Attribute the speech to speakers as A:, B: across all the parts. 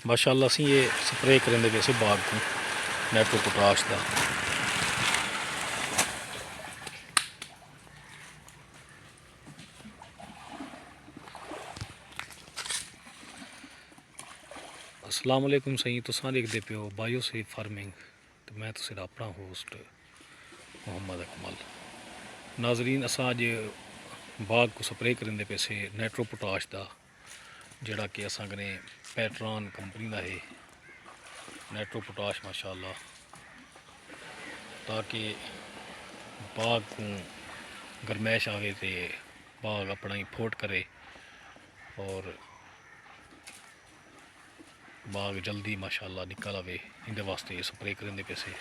A: माशाअल्लाह असीं ये स्प्रे करेंदे पे से बाग को नाइट्रो पोटाश का। अस्सलाम वालेकुम सही तुसां देखदे पे हो बायोसेफ फार्मिंग तो मैं तुसें अपना होस्ट मोहम्मद अकमल। नाजरीन असां अज बाग को स्प्रे करेंदे पे से नाइट्रो पोटाश का जोड़ा कि असां कने पैट्रॉन कंपनी का है नाइट्रो पोटाश माशाअल्लाह, ताकि बाग को गरमैश आवे तो बाग अपना ही फोट करे और बाग जल्दी माशाअल्लाह निकल आवे। इंदे वास्ते स्प्रे करेंदे पे से।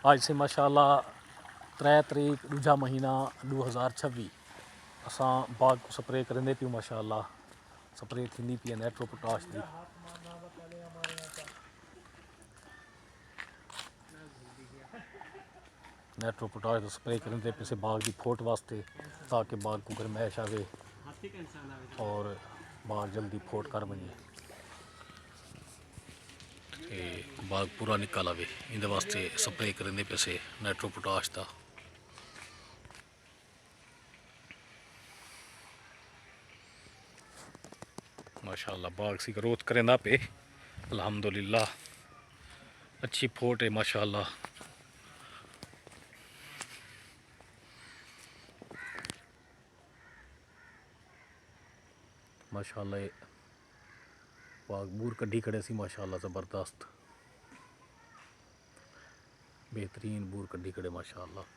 A: आज से माशाअल्लाह 3 तरीक दूजा महीना 2026 असां बाग को स्प्रे करेंदे पियूं। माशाअल्लाह स्प्रे थींदी पई नाइट्रो पोटाश की। नाइट्रो पोटाश का स्प्रे करेंदे पे से बाग की फोट वास्ते, ताकि बाग को गरमैश आवे और बाग जल्दी फोट कर बने, बाग पूरा निकल आवे। इंदे वास्ते स्प्रे करेंदे पे से नाइट्रो पोटाश का। माशाअल्लाह बाग सी ग्रोथ करेंदा पे अल्हम्दुलिल्लाह, अच्छी फोट है माशाअल्लाह। माशाअल्लाह बाग बूर कड्ढी खड़े सी माशाअल्लाह, ज़बरदस्त बेहतरीन बूर कड्ढी खड़े माशाअल्लाह।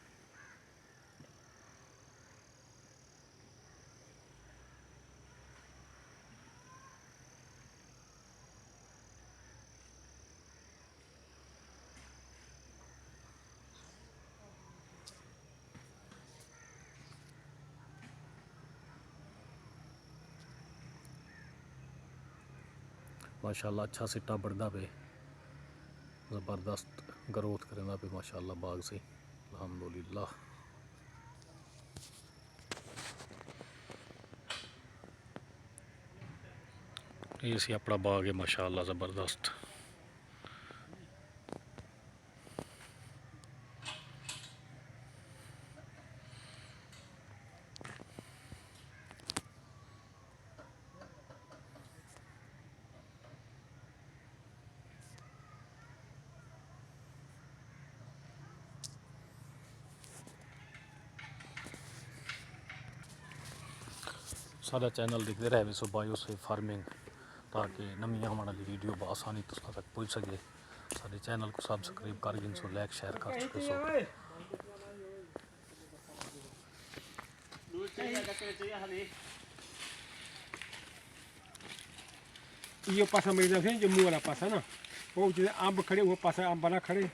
A: माशाअल्लाह अच्छा सिट्टा बढ़दा पे, ज़बरदस्त ग्रोथ करेंदा पे माशाअल्लाह बाग से अल्हम्दुलिल्लाह। ये सी अपना बाग है माशाअल्लाह ज़बरदस्त। सारा चैनल दिखते रहे सो बायोसेफ फार्मिंग, ताकि नवी आने वाली वीडियो आसानी तुम तक पहुँच सके। सारे चैनल को सब्सक्राइब कर गिन सो, लाइक शेयर कर चुके सो।
B: ये पासा मेरी से जम्मू वाला पासा ना, वो आम खड़े वो पासा आम वाला खड़े।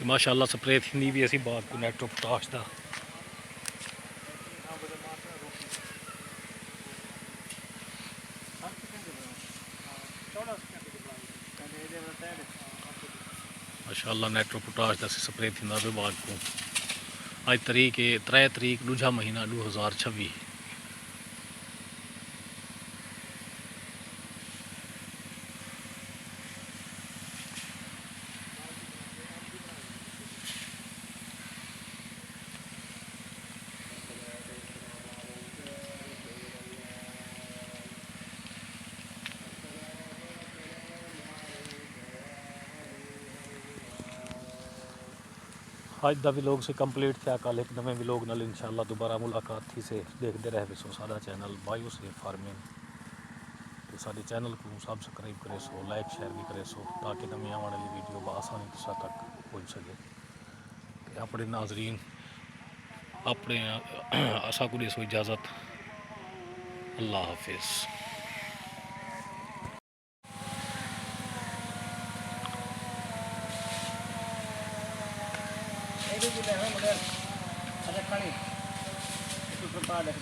A: माशाअल्लाह स्प्रे थी भी असी बाग को नाइट्रो पोटाश का। माशाअल्लाह नाइट्रो पोटाश का स्प्रे थी पे बाग को। आज तरीक है 3 तरीक दूजा महीना 2026। अज का विलोग से कंप्लीट थे कल एक नवे विलोग नाल इंशाअल्लाह दोबारा मुलाकात थी से देखते रहे सो साडा चैनल बायो सेफ फार्मिंग तो साडे चैनल को सब्सक्राइब करे सो लाइक शेयर भी करे सो ताकि नवी आने वाली वीडियो बआसानी तुसा तक पहुँच सके तो अपने नाजरीन अपने आशा को दे सो इजाज़त अल्लाह हाफिज़।
C: Ini juga ada model ada kali itu tempat ada